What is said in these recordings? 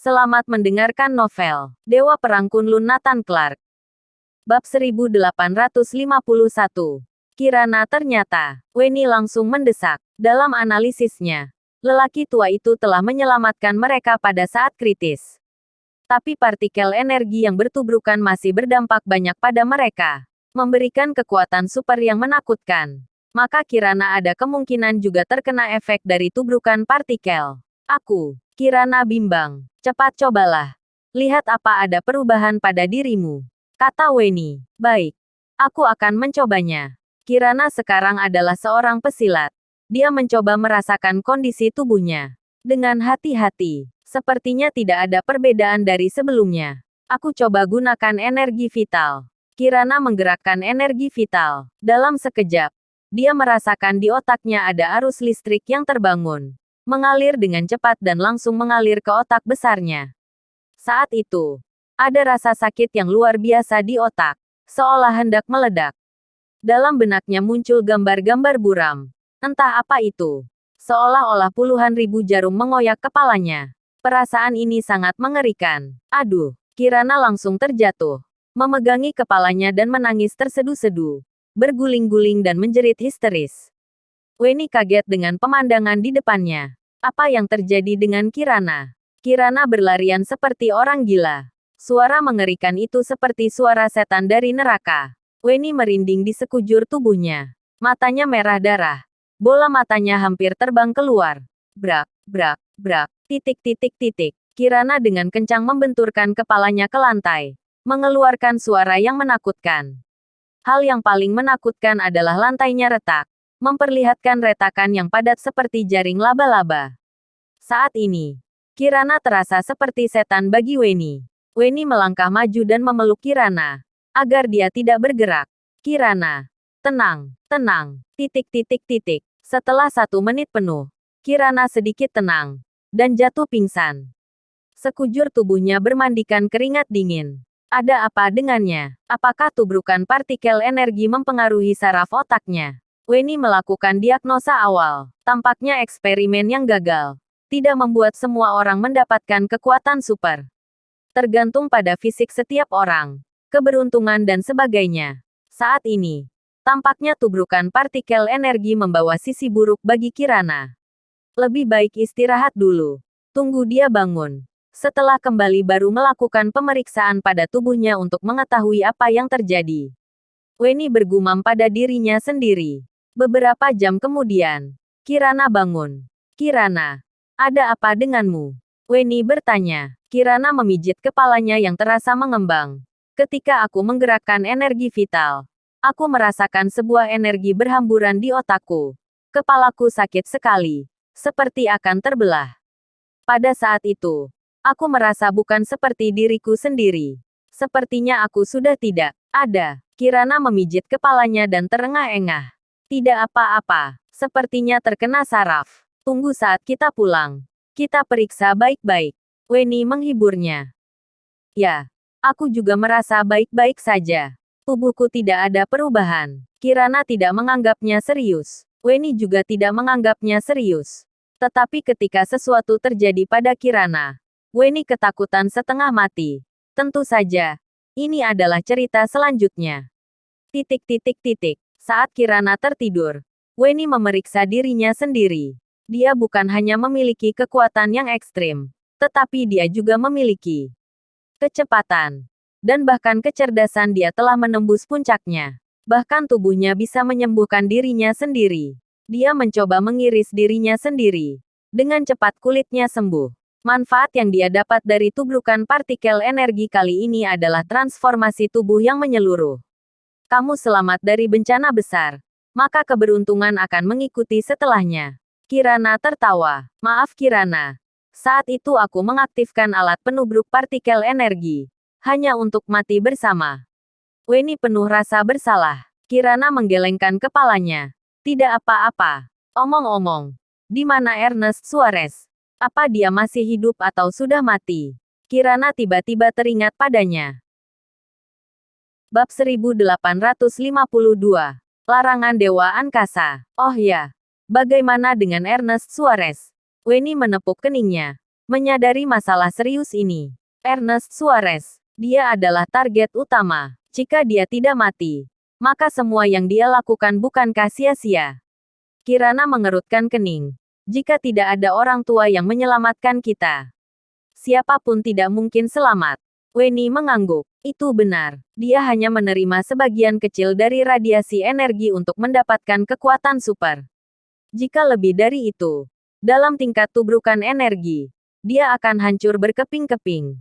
Selamat mendengarkan novel Dewa Perang Kunlun Nathan Clark. Bab 1851. Kirana ternyata. Weni langsung mendesak. Dalam analisisnya, lelaki tua itu telah menyelamatkan mereka pada saat kritis. Tapi partikel energi yang bertubrukan masih berdampak banyak pada mereka, memberikan kekuatan super yang menakutkan. Maka Kirana ada kemungkinan juga terkena efek dari tubrukan partikel. Kirana bimbang. Cepat cobalah. Lihat apa ada perubahan pada dirimu. Kata Weni. Baik. Aku akan mencobanya. Kirana sekarang adalah seorang pesilat. Dia mencoba merasakan kondisi tubuhnya. Dengan hati-hati. Sepertinya tidak ada perbedaan dari sebelumnya. Aku coba gunakan energi vital. Kirana menggerakkan energi vital. Dalam sekejap, dia merasakan di otaknya ada arus listrik yang terbangun. Mengalir dengan cepat dan langsung mengalir ke otak besarnya. Saat itu, ada rasa sakit yang luar biasa di otak, seolah hendak meledak. Dalam benaknya muncul gambar-gambar buram. Entah apa itu. Seolah-olah puluhan ribu jarum mengoyak kepalanya. Perasaan ini sangat mengerikan. Aduh, Kirana langsung terjatuh. Memegangi kepalanya dan menangis tersedu-sedu. Berguling-guling dan menjerit histeris. Weni kaget dengan pemandangan di depannya. Apa yang terjadi dengan Kirana? Kirana berlarian seperti orang gila. Suara mengerikan itu seperti suara setan dari neraka. Weni merinding di sekujur tubuhnya. Matanya merah darah. Bola matanya hampir terbang keluar. Brak, brak, brak, titik. Kirana dengan kencang membenturkan kepalanya ke lantai. Mengeluarkan suara yang menakutkan. Hal yang paling menakutkan adalah lantainya retak. Memperlihatkan retakan yang padat seperti jaring laba-laba. Saat ini, Kirana terasa seperti setan bagi Weni. Weni melangkah maju dan memeluk Kirana, agar dia tidak bergerak. Kirana, tenang. Setelah 1 menit penuh, Kirana sedikit tenang, dan jatuh pingsan. Sekujur tubuhnya bermandikan keringat dingin. Ada apa dengannya? Apakah tubrukan partikel energi mempengaruhi saraf otaknya? Weni melakukan diagnosa awal. Tampaknya eksperimen yang gagal tidak membuat semua orang mendapatkan kekuatan super. Tergantung pada fisik setiap orang, keberuntungan dan sebagainya. Saat ini, tampaknya tubrukan partikel energi membawa sisi buruk bagi Kirana. Lebih baik istirahat dulu. Tunggu dia bangun. Setelah kembali baru melakukan pemeriksaan pada tubuhnya untuk mengetahui apa yang terjadi. Weni bergumam pada dirinya sendiri. Beberapa jam kemudian, Kirana bangun. Kirana, ada apa denganmu? Weni bertanya. Kirana memijit kepalanya yang terasa mengembang. Ketika aku menggerakkan energi vital, aku merasakan sebuah energi berhamburan di otakku. Kepalaku sakit sekali, seperti akan terbelah. Pada saat itu, aku merasa bukan seperti diriku sendiri. Sepertinya aku sudah tidak ada. Kirana memijit kepalanya dan terengah-engah. Tidak apa-apa, sepertinya terkena saraf. Tunggu saat kita pulang. Kita periksa baik-baik. Weni menghiburnya. Ya, aku juga merasa baik-baik saja. Tubuhku tidak ada perubahan. Kirana tidak menganggapnya serius. Weni juga tidak menganggapnya serius. Tetapi ketika sesuatu terjadi pada Kirana, Weni ketakutan setengah mati. Tentu saja, ini adalah cerita selanjutnya. Saat Kirana tertidur, Weni memeriksa dirinya sendiri. Dia bukan hanya memiliki kekuatan yang ekstrim, tetapi dia juga memiliki kecepatan. Dan bahkan kecerdasan dia telah menembus puncaknya. Bahkan tubuhnya bisa menyembuhkan dirinya sendiri. Dia mencoba mengiris dirinya sendiri. Dengan cepat kulitnya sembuh. Manfaat yang dia dapat dari tubrukan partikel energi kali ini adalah transformasi tubuh yang menyeluruh. Kamu selamat dari bencana besar. Maka keberuntungan akan mengikuti setelahnya. Kirana tertawa. Maaf Kirana. Saat itu aku mengaktifkan alat penubruk partikel energi. Hanya untuk mati bersama. Weni penuh rasa bersalah. Kirana menggelengkan kepalanya. Tidak apa-apa. Omong-omong. Di mana Ernest Suarez? Apa dia masih hidup atau sudah mati? Kirana tiba-tiba teringat padanya. Bab 1852. Larangan Dewa Angkasa. Oh ya. Bagaimana dengan Ernest Suarez? Weni menepuk keningnya. Menyadari masalah serius ini, Ernest Suarez, dia adalah target utama. Jika dia tidak mati, maka semua yang dia lakukan bukankah sia-sia? Kirana mengerutkan kening. Jika tidak ada orang tua yang menyelamatkan kita, siapapun tidak mungkin selamat. Weni mengangguk. Itu benar. Dia hanya menerima sebagian kecil dari radiasi energi untuk mendapatkan kekuatan super. Jika lebih dari itu, dalam tingkat tubrukan energi, dia akan hancur berkeping-keping.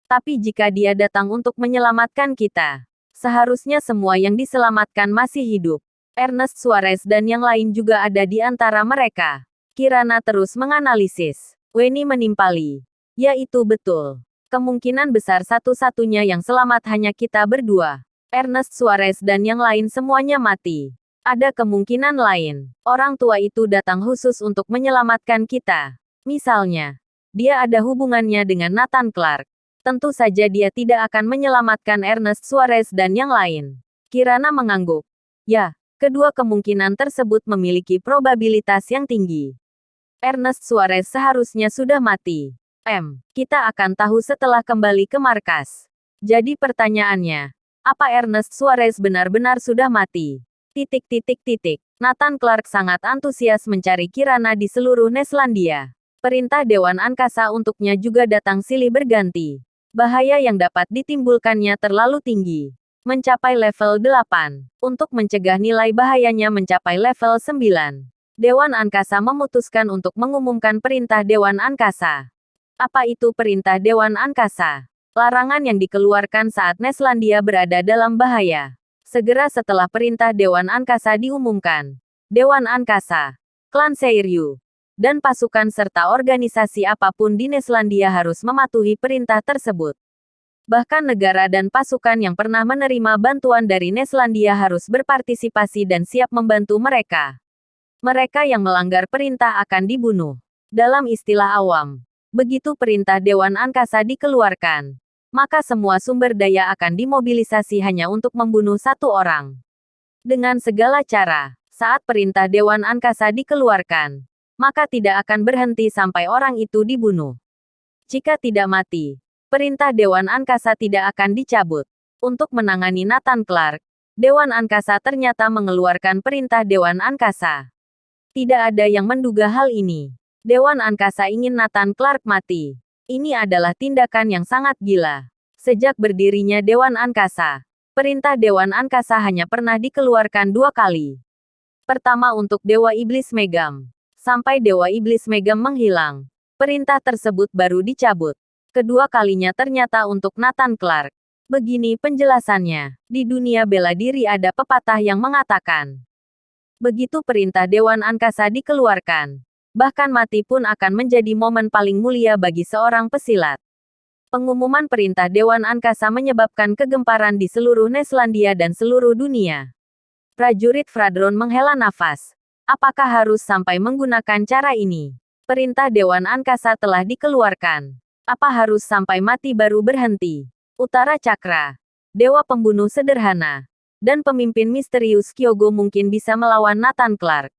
Tapi jika dia datang untuk menyelamatkan kita, seharusnya semua yang diselamatkan masih hidup. Ernest Suarez dan yang lain juga ada di antara mereka. Kirana terus menganalisis. Weni menimpali. Ya, itu betul. Kemungkinan besar satu-satunya yang selamat hanya kita berdua. Ernest Suarez dan yang lain semuanya mati. Ada kemungkinan lain. Orang tua itu datang khusus untuk menyelamatkan kita. Misalnya, dia ada hubungannya dengan Nathan Clark. Tentu saja dia tidak akan menyelamatkan Ernest Suarez dan yang lain. Kirana mengangguk. Ya, kedua kemungkinan tersebut memiliki probabilitas yang tinggi. Ernest Suarez seharusnya sudah mati. Kita akan tahu setelah kembali ke markas. Jadi pertanyaannya, apa Ernest Suarez benar-benar sudah mati? Nathan Clark sangat antusias mencari Kirana di seluruh Neslandia. Perintah Dewan Angkasa untuknya juga datang silih berganti. Bahaya yang dapat ditimbulkannya terlalu tinggi. Mencapai level 8. Untuk mencegah nilai bahayanya mencapai level 9. Dewan Angkasa memutuskan untuk mengumumkan perintah Dewan Angkasa. Apa itu perintah Dewan Angkasa? Larangan yang dikeluarkan saat Neslandia berada dalam bahaya. Segera setelah perintah Dewan Angkasa diumumkan, Dewan Angkasa, klan Seiryu, dan pasukan serta organisasi apapun di Neslandia harus mematuhi perintah tersebut. Bahkan negara dan pasukan yang pernah menerima bantuan dari Neslandia harus berpartisipasi dan siap membantu mereka. Mereka yang melanggar perintah akan dibunuh. Dalam istilah awam, begitu perintah Dewan Angkasa dikeluarkan, maka semua sumber daya akan dimobilisasi hanya untuk membunuh satu orang. Dengan segala cara, saat perintah Dewan Angkasa dikeluarkan, maka tidak akan berhenti sampai orang itu dibunuh. Jika tidak mati, perintah Dewan Angkasa tidak akan dicabut. Untuk menangani Nathan Clark, Dewan Angkasa ternyata mengeluarkan perintah Dewan Angkasa. Tidak ada yang menduga hal ini. Dewan Angkasa ingin Nathan Clark mati. Ini adalah tindakan yang sangat gila. Sejak berdirinya Dewan Angkasa, perintah Dewan Angkasa hanya pernah dikeluarkan 2 kali. Pertama untuk Dewa Iblis Megam. Sampai Dewa Iblis Megam menghilang, perintah tersebut baru dicabut. Kedua kalinya ternyata untuk Nathan Clark. Begini penjelasannya. Di dunia bela diri ada pepatah yang mengatakan, begitu perintah Dewan Angkasa dikeluarkan, bahkan mati pun akan menjadi momen paling mulia bagi seorang pesilat. Pengumuman perintah Dewan Angkasa menyebabkan kegemparan di seluruh Neslandia dan seluruh dunia. Prajurit Fradron menghela nafas. Apakah harus sampai menggunakan cara ini? Perintah Dewan Angkasa telah dikeluarkan. Apa harus sampai mati baru berhenti? Utara Cakra, dewa pembunuh sederhana, dan pemimpin misterius Kyogo mungkin bisa melawan Nathan Clark.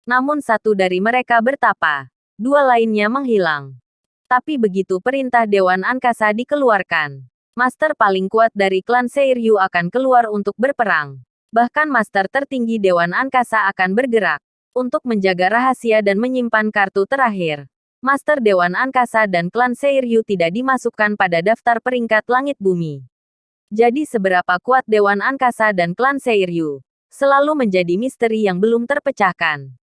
Namun satu dari mereka bertapa, 2 lainnya menghilang. Tapi begitu perintah Dewan Angkasa dikeluarkan, master paling kuat dari klan Seiryu akan keluar untuk berperang. Bahkan master tertinggi Dewan Angkasa akan bergerak untuk menjaga rahasia dan menyimpan kartu terakhir. Master Dewan Angkasa dan klan Seiryu tidak dimasukkan pada daftar peringkat langit bumi. Jadi seberapa kuat Dewan Angkasa dan klan Seiryu selalu menjadi misteri yang belum terpecahkan.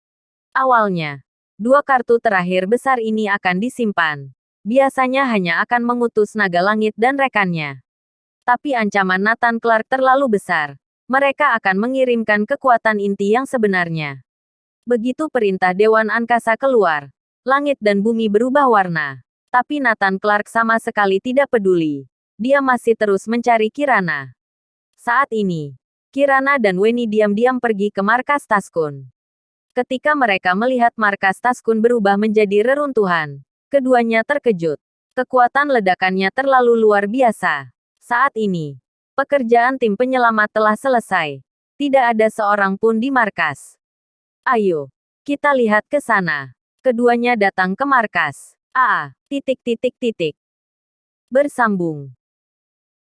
Awalnya, 2 kartu terakhir besar ini akan disimpan. Biasanya hanya akan mengutus naga langit dan rekannya. Tapi ancaman Nathan Clark terlalu besar. Mereka akan mengirimkan kekuatan inti yang sebenarnya. Begitu perintah Dewan Angkasa keluar, langit dan bumi berubah warna. Tapi Nathan Clark sama sekali tidak peduli. Dia masih terus mencari Kirana. Saat ini, Kirana dan Weni diam-diam pergi ke markas Taskun. Ketika mereka melihat markas Taskun berubah menjadi reruntuhan, keduanya terkejut. Kekuatan ledakannya terlalu luar biasa. Saat ini, pekerjaan tim penyelamat telah selesai. Tidak ada seorang pun di markas. Ayo, kita lihat ke sana. Keduanya datang ke markas. A. Titik titik titik. Bersambung.